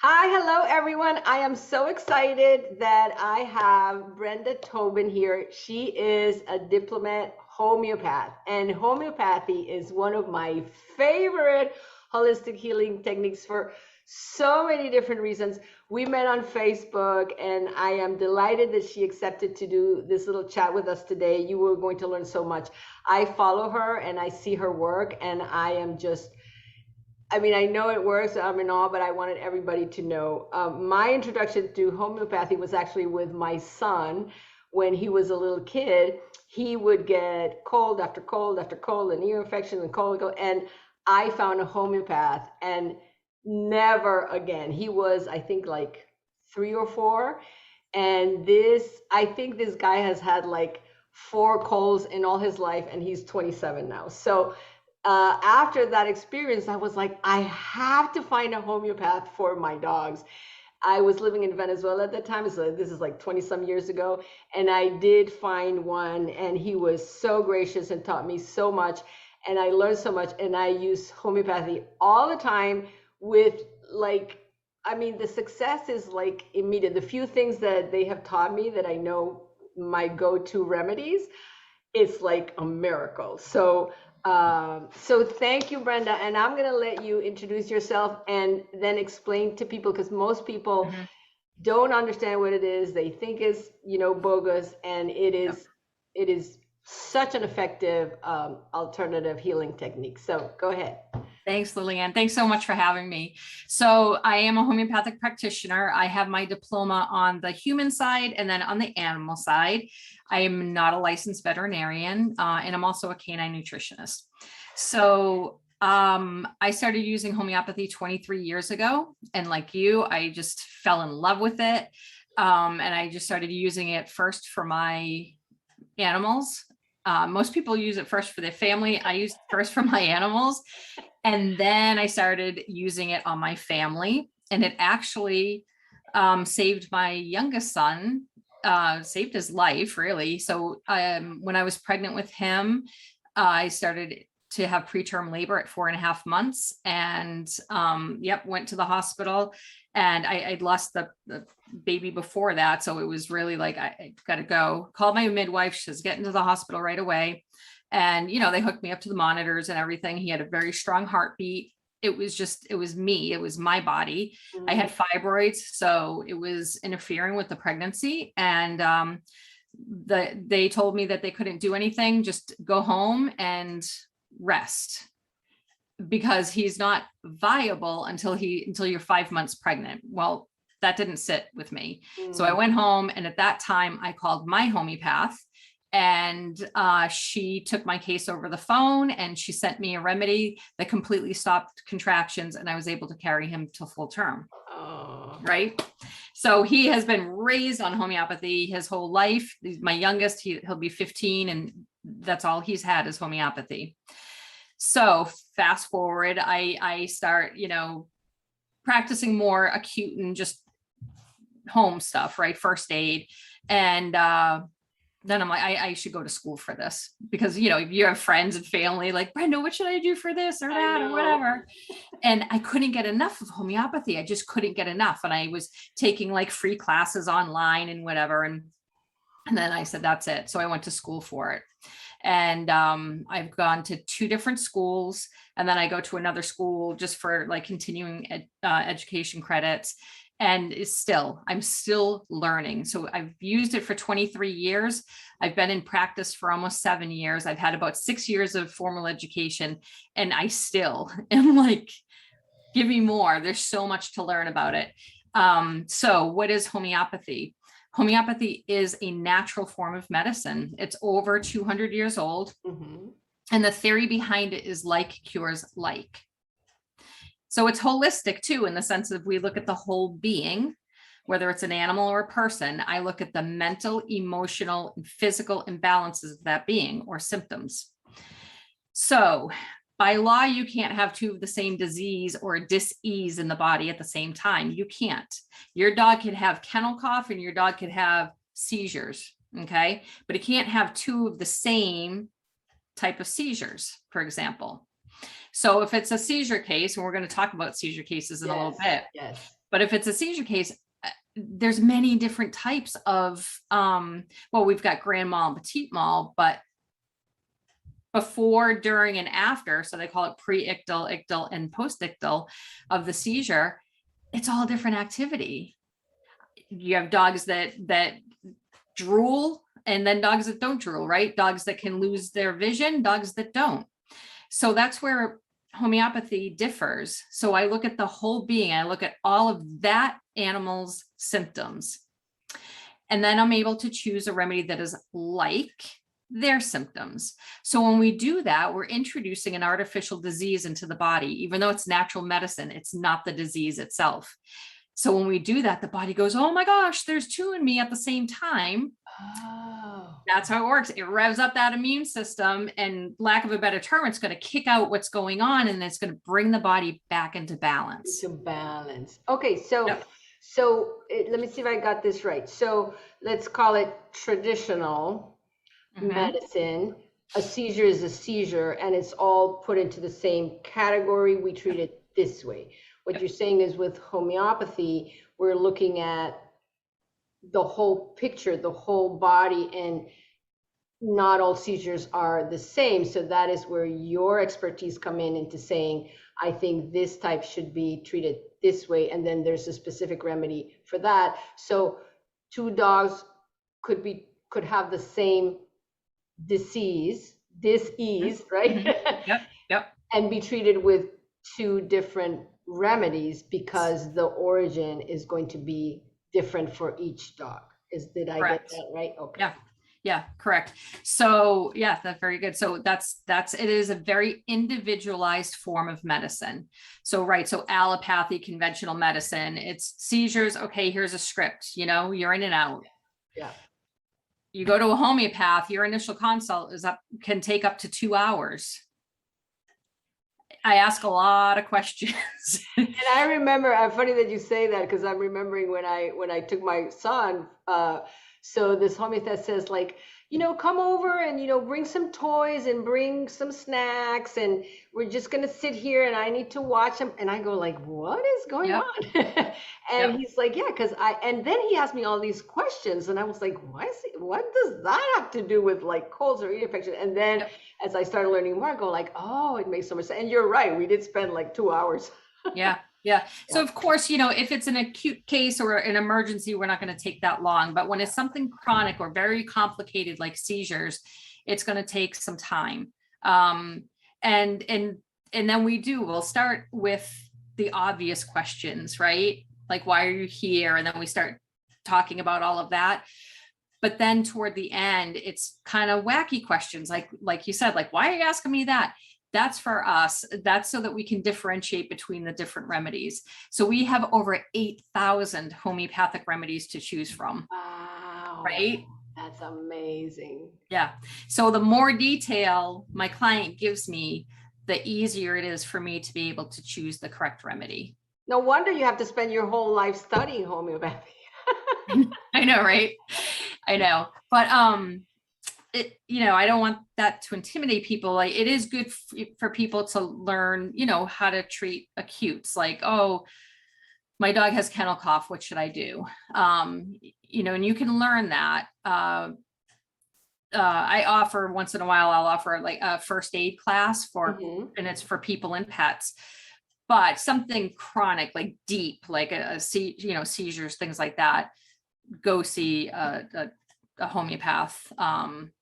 Hi, hello everyone. I am so excited that I have Brenda Tobin here. She is a diplomat homeopath, and homeopathy is one of my favorite holistic healing techniques for so many different reasons. We met on Facebook, and I am delighted that she accepted to do this little chat with us today. You were going to learn so much. I follow her and I see her work, and I am just I know it works, I'm in awe, but I wanted everybody to know. My introduction to homeopathy was actually with my son. When he was a little kid, he would get cold after cold after cold, and ear infection and cold, and I found a homeopath, and never again. He was, I think, like 3 or 4, and I think this guy has had like 4 colds in all his life, and he's 27 now. So after that experience, I was like, I have to find a homeopath for my dogs. I was living in Venezuela at that time, so this is like 20 some years ago, and I did find one, and he was so gracious and taught me so much, and I learned so much, and I use homeopathy all the time with like, the success is like immediate. The few things that they have taught me that I know my go-to remedies, it's like a miracle. So thank you, Brenda. And I'm going to let you introduce yourself and then explain to people, because most people Mhm. don't understand what it is. They think it's, bogus, and Yep. it is such an effective alternative healing technique. So go ahead. Thanks, Lillian. Thanks so much for having me. So I am a homeopathic practitioner. I have my diploma on the human side and then on the animal side. I am not a licensed veterinarian, and I'm also a canine nutritionist. So I started using homeopathy 23 years ago. And like you, I just fell in love with it. And I just started using it first for my animals. Most people use it first for their family. I used it first for my animals. And then I started using it on my family. And it actually saved my youngest son, saved his life, really. So when I was pregnant with him, I started to have preterm labor at 4.5 months, and went to the hospital, and I'd lost the baby before that. So it was really like, I got to go. Called my midwife. She says, get into the hospital right away. And, they hooked me up to the monitors and everything. He had a very strong heartbeat. It was me. It was my body. I Mhm. had fibroids. So it was interfering with the pregnancy. And they told me that they couldn't do anything, just go home and rest, because he's not viable until you're 5 months pregnant. Well, that didn't sit with me. So I Mm. went home, and at that time I called my homeopath, and she took my case over the phone, and she sent me a remedy that completely stopped contractions, and I was able to carry him to full term. Oh. Right. So he has been raised on homeopathy his whole life. He's my youngest. He'll be 15, and that's all he's had is homeopathy. So fast forward, I start, practicing more acute and just home stuff, right? First aid. And then I'm like, I should go to school for this, because, you have friends and family like, Brenda, what should I do for this or I that or know. whatever? And I couldn't get enough of homeopathy. I just couldn't get enough. And I was taking like free classes online and whatever. And then I said, that's it. So I went to school for it. And I've gone to 2 different schools, and then I go to another school just for like continuing education credits. And I'm still learning. So I've used it for 23 years. I've been in practice for almost 7 years. I've had about 6 years of formal education, and I still am like, give me more. There's so much to learn about it. So what is homeopathy? Homeopathy is a natural form of medicine. It's over 200 years old. Mhm. And the theory behind it is like cures like. So it's holistic too, in the sense of we look at the whole being, whether it's an animal or a person. I look at the mental, emotional, and physical imbalances of that being or symptoms. So by law, you can't have two of the same disease or dis-ease in the body at the same time. You can't. Your dog could have kennel cough and your dog could have seizures. Okay. But it can't have two of the same type of seizures, for example. So if it's a seizure case, and we're going to talk about seizure cases in a little Yes. bit, Yes. But if it's a seizure case, there's many different types of, well, we've got grand mal and petit mal, but before, during, and after, so they call it pre-ictal, ictal, and post-ictal of the seizure, it's all different activity. You have dogs that drool, and then dogs that don't drool, right? Dogs that can lose their vision, dogs that don't. So that's where homeopathy differs. So I look at the whole being, I look at all of that animal's symptoms, and then I'm able to choose a remedy that is like their symptoms. So when we do that, we're introducing an artificial disease into the body. Even though it's natural medicine, it's not the disease itself. So when we do that, the body goes, oh my gosh, there's two in me at the same time. Oh. That's how it works. It revs up that immune system, and lack of a better term, it's going to kick out what's going on, and it's going to bring the body back into balance. Into balance. Okay, so Yep. let me see if I got this right. So let's call it traditional medicine. A seizure is a seizure, and it's all put into the same category. We treat it this way. What you're saying is with homeopathy, we're looking at the whole picture, the whole body, and not all seizures are the same. So that is where your expertise come in into saying, I think this type should be treated this way, and then there's a specific remedy for that. So two dogs could have the same disease, right? Yep. And be treated with two different remedies because the origin is going to be different for each dog. Did I Correct. get that right? Okay. Yeah, correct. So yeah, that's very good. So it is a very individualized form of medicine. So, right. So allopathy, conventional medicine, it's seizures. Okay, here's a script, you're in and out. Yeah. You go to a homeopath, your initial consult can take up to 2 hours. I ask a lot of questions. And I remember, funny that you say that, because I'm remembering when I took my son, so this homeopath says, like, come over and, bring some toys and bring some snacks, and we're just going to sit here and I need to watch him. And I go like, what is going on? And he's like, yeah, and then he asked me all these questions, and I was like, what does that have to do with like colds or ear infection? And then as I started learning more, I go like, oh, it makes so much sense. And you're right. We did spend like 2 hours. Yeah. So of course, if it's an acute case or an emergency, we're not going to take that long. But when it's something chronic or very complicated like seizures, it's going to take some time. And then we'll start with the obvious questions, right? Like, why are you here? And then we start talking about all of that. But then toward the end, it's kind of wacky questions. Like you said, like, why are you asking me that? That's for us. That's so that we can differentiate between the different remedies. So we have over 8,000 homeopathic remedies to choose from. Wow. Right? That's amazing. Yeah. So the more detail my client gives me, the easier it is for me to be able to choose the correct remedy. No wonder you have to spend your whole life studying homeopathy. I know, right? I know. But I don't want that to intimidate people. Like, it is good for people to learn, how to treat acutes. Like, oh, my dog has kennel cough. What should I do? And you can learn that. I offer once in a while, I'll offer like a first aid class and it's for people and pets. But something chronic, like deep, like seizures, things like that, go see a homeopath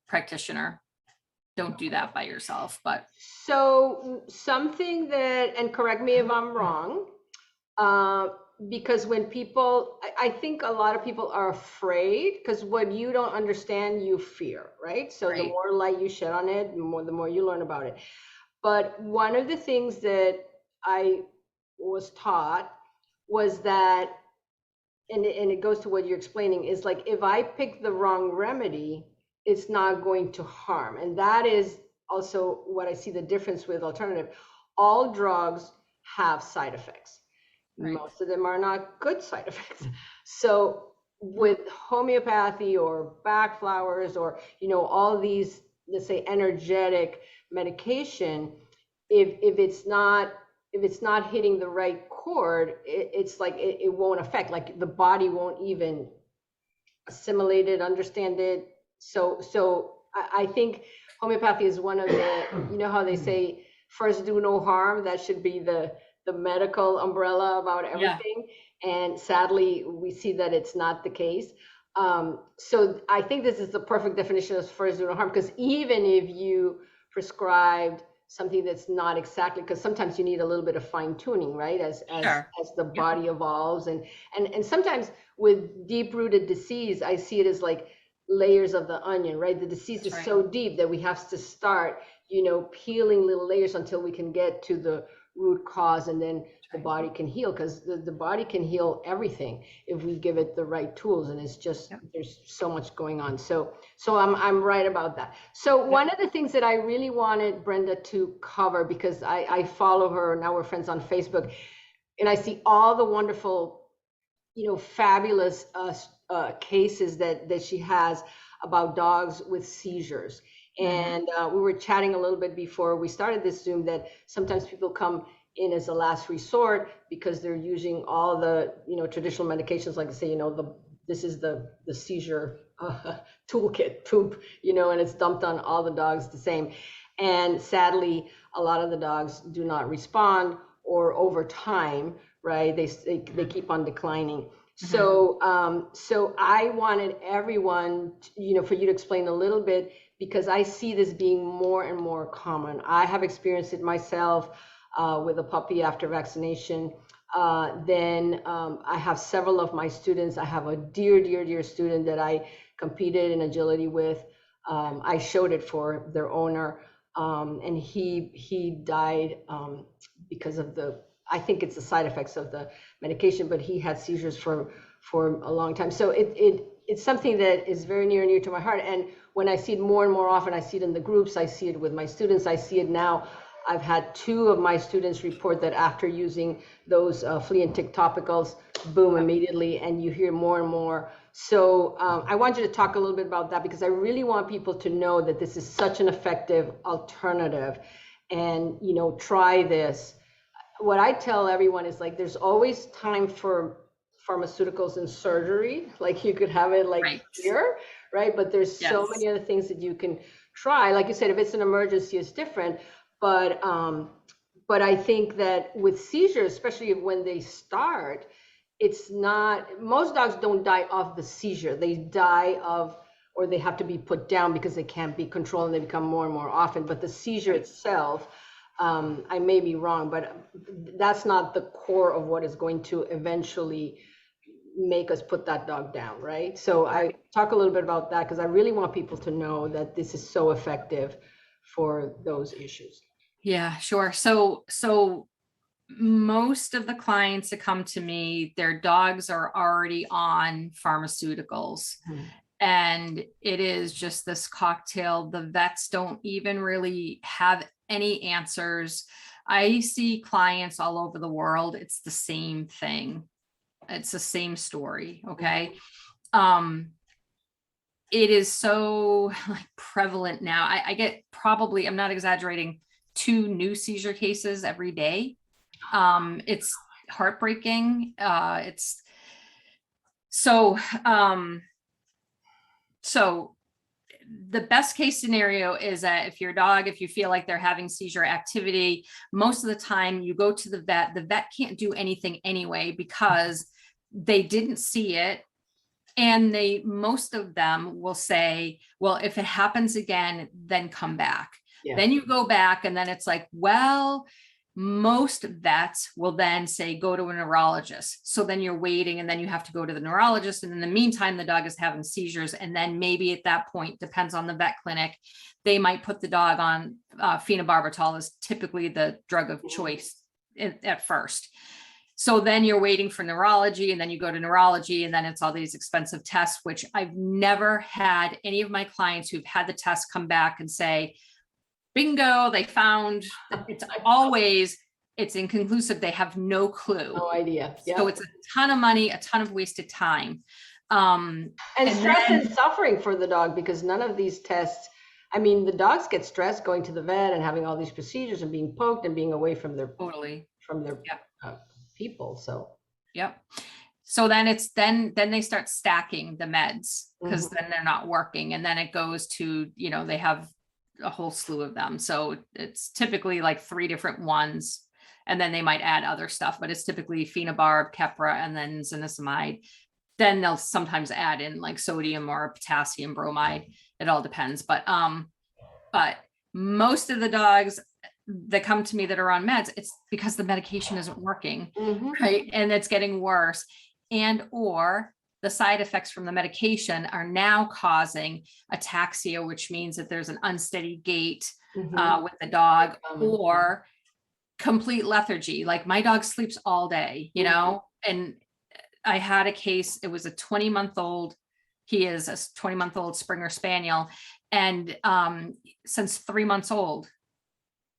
practitioner. Don't do that by yourself. But so something that, and correct me if I'm wrong, because when people, I think a lot of people are afraid because what you don't understand, you fear, right? So the more light you shed on it, the more you learn about it. But one of the things that I was taught was that, and it goes to what you're explaining, is like, if I pick the wrong remedy, it's not going to harm. And that is also what I see the difference with alternative. All drugs have side effects. Most of them are not good side effects. So with homeopathy or Bach flowers or, all these, let's say, energetic medication, if it's not if it's not hitting the right chord, it's like it won't affect, like the body won't even assimilate it, understand it. So I think homeopathy is one of the, you know how they say first do no harm, that should be the medical umbrella about Yeah, everything. And sadly, we see that it's not the case. So I think this is the perfect definition of first do no harm, because even if you prescribed something that's not exactly, because sometimes you need a little bit of fine tuning, right? sure. As the Yep, body evolves, and sometimes with deep rooted disease, I see it as like layers of the onion, right? The disease that's is right. so deep that we have to start, peeling little layers until we can get to the root cause, and then That's the right. body can heal, because the body can heal everything if we give it the right tools. And it's just, Yep, there's so much going on. So I'm right about that. So yep. one of the things that I really wanted Brenda to cover, because I follow her, now we're friends on Facebook, and I see all the wonderful, fabulous cases that she has about dogs with seizures. Mhm. And we were chatting a little bit before we started this Zoom that sometimes people come in as a last resort because they're using all the, traditional medications, like I say, this is the seizure toolkit poop, and it's dumped on all the dogs the same. And sadly, a lot of the dogs do not respond, or over time, right? They keep on declining. Mhm. So I wanted everyone, for you to explain a little bit, because I see this being more and more common. I have experienced it myself with a puppy after vaccination. Then I have several of my students. I have a dear, dear, dear student that I competed in agility with. I showed it for their owner, and he died because of I think it's the side effects of the medication, but he had seizures for a long time. So it's something that is very near and dear to my heart. And when I see it more and more often, I see it in the groups, I see it with my students, I see it now. I've had 2 of my students report that after using those flea and tick topicals, boom, Yep. immediately, and you hear more and more. So I want you to talk a little bit about that, because I really want people to know that this is such an effective alternative. And, try this. What I tell everyone is, like, there's always time for pharmaceuticals and surgery. Like, you could have it like Right. here, right? But there's so Yes. many other things that you can try. Like you said, if it's an emergency, it's different. But I think that with seizures, especially when they start, it's not, most dogs don't die of the seizure. They die of, or they have to be put down because they can't be controlled, and they become more and more often. But the seizure Right. itself, I may be wrong, but that's not the core of what is going to eventually make us put that dog down, right? So I Right. talk a little bit about that, because I really want people to know that this is so effective for those issues. Yeah, sure. So most of the clients that come to me, their dogs are already on pharmaceuticals. Mhm. And it is just this cocktail. The vets don't even really have any answers. I see clients all over the world. It's the same thing. It's the same story. Okay. Um, it is so like prevalent now. I get probably, I'm not exaggerating, 2 new seizure cases every day. It's heartbreaking. It's so um so the best case scenario is that if your dog, if you feel like they're having seizure activity, most of the time you go to the vet can't do anything anyway because they didn't see it. And most of them will say, well, if it happens again, then come back. Yeah. Then you go back, and then it's like, well, most vets will then say, go to a neurologist. So then you're waiting, and then you have to go to the neurologist. And in the meantime, the dog is having seizures. And then maybe at that point, depends on the vet clinic, they might put the dog on phenobarbital, is typically the drug of choice at first. So then you're waiting for neurology, and then you go to neurology, and then it's all these expensive tests, which I've never had any of my clients who've had the test come back and say, bingo, they found. It's inconclusive. They have no clue. No idea. So Yep. it's a ton of money, a ton of wasted time. And And stress then and suffering for the dog, because none of these tests, I mean, the dogs get stressed going to the vet and having all these procedures and being poked and being away from their totally, from their Yeah. people. So Yep. So then they start stacking the meds because then they're not working. And then it goes to, they have a whole slew of them. So it's typically like 3 different ones. And then they might add other stuff, but it's typically phenobarb, Keppra, and then zonisamide. Then they'll sometimes add in like sodium or potassium bromide. It all depends. But most of the dogs that come to me that are on meds, it's because the medication isn't working, right? And it's getting worse. And or the side effects from the medication are now causing ataxia, which means that there's an unsteady gait with the dog, or complete lethargy. Like my dog sleeps all day, and I had a case, it was a 20-month-old. He is a 20-month-old Springer Spaniel. And since 3 months old,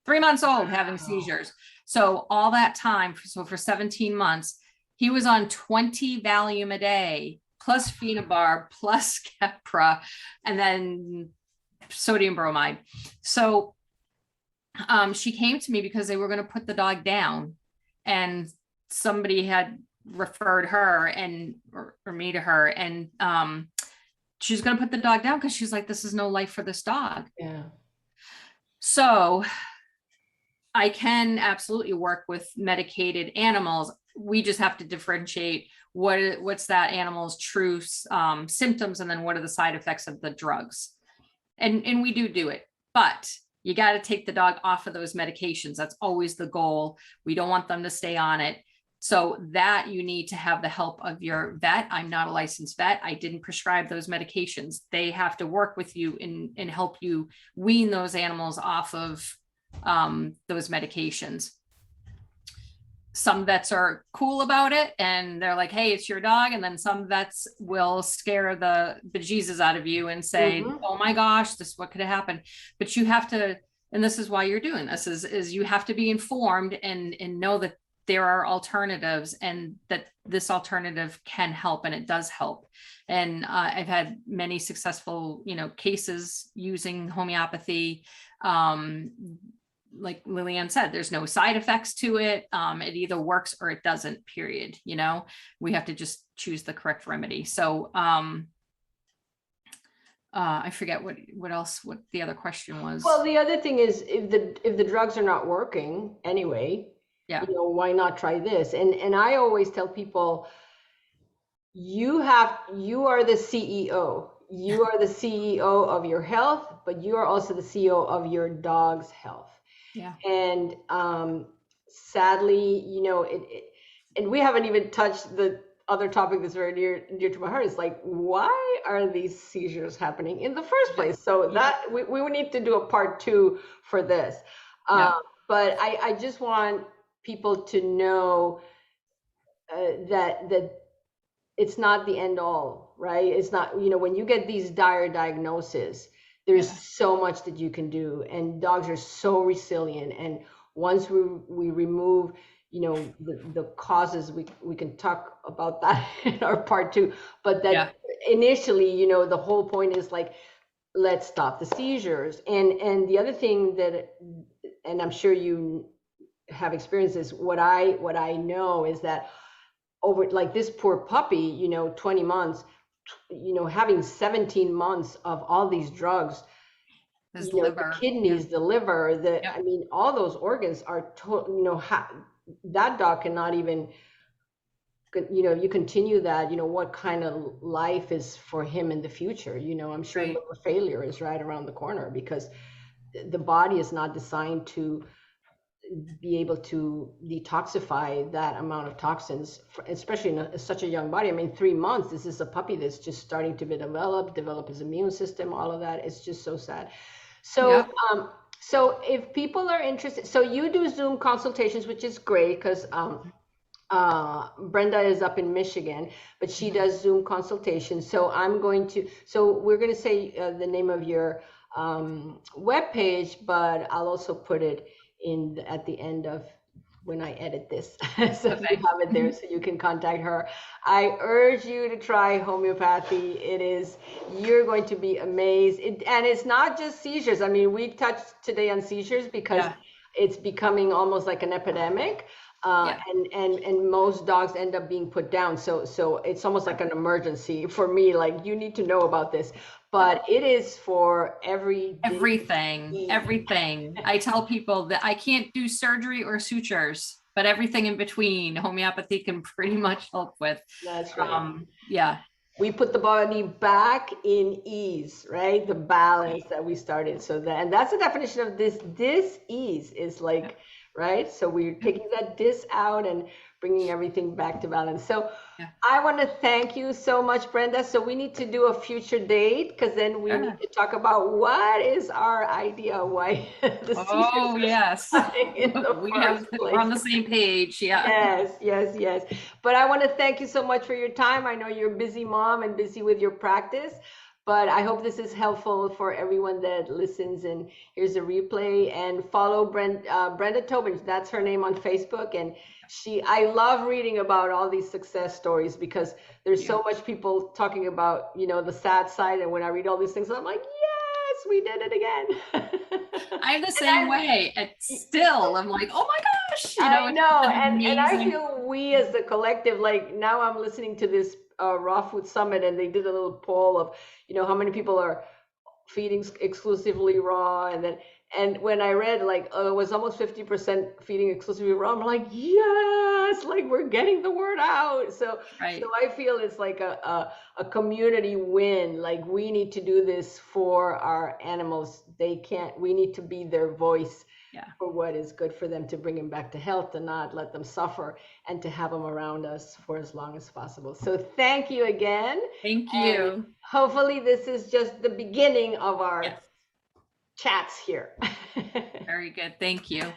having seizures. So all that time, so for 17 months, he was on 20 Valium a day, plus phenobarb, plus Keppra, and then sodium bromide. So she came to me because they were going to put the dog down, and somebody had referred her or me to her, and she's going to put the dog down because she's like, this is no life for this dog. Yeah. So I can absolutely work with medicated animals. We just have to differentiate what's that animal's true symptoms, and then what are the side effects of the drugs. And we do it, but you got to take the dog off of those medications. That's always the goal. We don't want them to stay on it. So that you need to have the help of your vet. I'm not a licensed vet. I didn't prescribe those medications. They have to work with you and help you wean those animals off of those medications. Some vets are cool about it and they're like, hey, it's your dog. And then some vets will scare the bejesus out of you and say, oh my gosh, what could have happened? But you have to, and this is why you're doing this, is you have to be informed and know that there are alternatives and that this alternative can help, and it does help. And I've had many successful, cases using homeopathy. Like Lillian said, there's no side effects to it. It either works or it doesn't, period. We have to just choose the correct remedy. So I forget what the other question was. Well, the other thing is if the drugs are not working anyway, yeah, why not try this? And I always tell people, you are the CEO. You are the CEO of your health, but you are also the CEO of your dog's health. Yeah. And sadly, and we haven't even touched the other topic that's very dear to my heart, is like, why are these seizures happening in the first place? So that we would need to do a part 2 for this. But I just want people to know that it's not the end all, right? It's not, when you get these dire diagnoses, there's so much that you can do, and dogs are so resilient. And once we remove, the causes, we can talk about that in our part 2. But that initially, the whole point is like, let's stop the seizures. And the other thing that, and I'm sure you have experiences, what I know is that over, like, this poor puppy, 20 months, having 17 months of all these drugs, the kidneys, the liver, I mean, all those organs are, that dog cannot even, you continue that, what kind of life is for him in the future. I'm sure liver failure is right around the corner, because the body is not designed to be able to detoxify that amount of toxins, especially in such a young body. I mean, 3 months, this is a puppy that's just starting to develop his immune system, all of that. It's just so sad. So, so if people are interested, so you do Zoom consultations, which is great, because Brenda is up in Michigan, but she does Zoom consultations. So we're going to say the name of your webpage, but I'll also put it at the end of when I edit this. So you have it there, so you can contact her. I urge you to try homeopathy. You're going to be amazed. And it's not just seizures. I mean, we touched today on seizures because it's becoming almost like an epidemic. Yeah. And most dogs end up being put down. So it's almost like an emergency for me. Like, you need to know about this, but it is for every Everything, disease. everything. I tell people that I can't do surgery or sutures, but everything in between, homeopathy can pretty much help with. That's right. Yeah. We put the body back in ease, right? The balance that we started. So that, and that's the definition of this. This ease is like, right? So we're taking that dis out and bringing everything back to balance. So Yeah. I want to thank you so much, Brenda. So we need to do a future date, because then we need to talk about what is our idea why the seizures Oh, are yes. starting in the first We're on place. the same page. Yeah. Yes, yes, yes. But I want to thank you so much for your time. I know you're a busy mom and busy with your practice, but I hope this is helpful for everyone that listens. And here's a replay. And follow Brenda Tobin. That's her name on Facebook. And I love reading about all these success stories, because there's so much people talking about, you know, the sad side. And when I read all these things, I'm like, yes, we did it again. I'm the same way. It's still, I'm like, oh my gosh, I it's know, an and I amazing. feel we as the collective, like, now I'm listening to this Raw Food Summit, and they did a little poll of, you know, how many people are feeding exclusively raw, and then, and when I read, like, it was almost 50% feeding exclusively raw, I'm like, yes, like, we're getting the word out. So Right. I feel it's like a community win. Like, we need to do this for our animals. We need to be their voice Yeah. for what is good for them, to bring them back to health, to not let them suffer, and to have them around us for as long as possible. So thank you again. Thank And you. hopefully this is just the beginning of our Yes. chats here. Very good. Thank you.